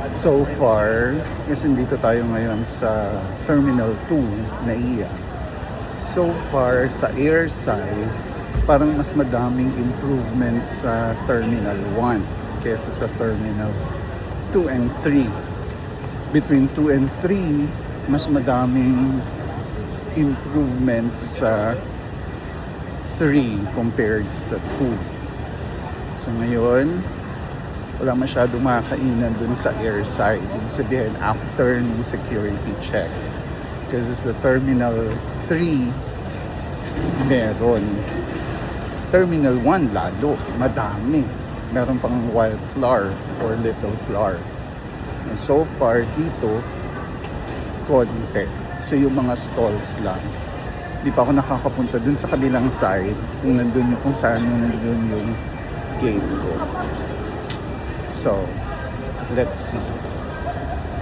So far, kasi dito tayo ngayon sa Terminal 2 na iya. So far, sa airside, parang mas madaming improvements sa Terminal 1 kesa sa Terminal 2 and 3. Between 2 and 3, mas madaming improvements sa 3 compared sa 2. So ngayon, wala masyadong makakainan dun sa airside. Ibig sabihin, after ng security check. Kasi sa Terminal 3, meron. Terminal 1 lalo, madami. Meron pang wildflower or little flower. And so far, dito, konti. So yung mga stalls lang. Di pa ako nakakapunta dun sa kabilang side kung nandun yung, kung saan nandun yung gate ko. So, let's see.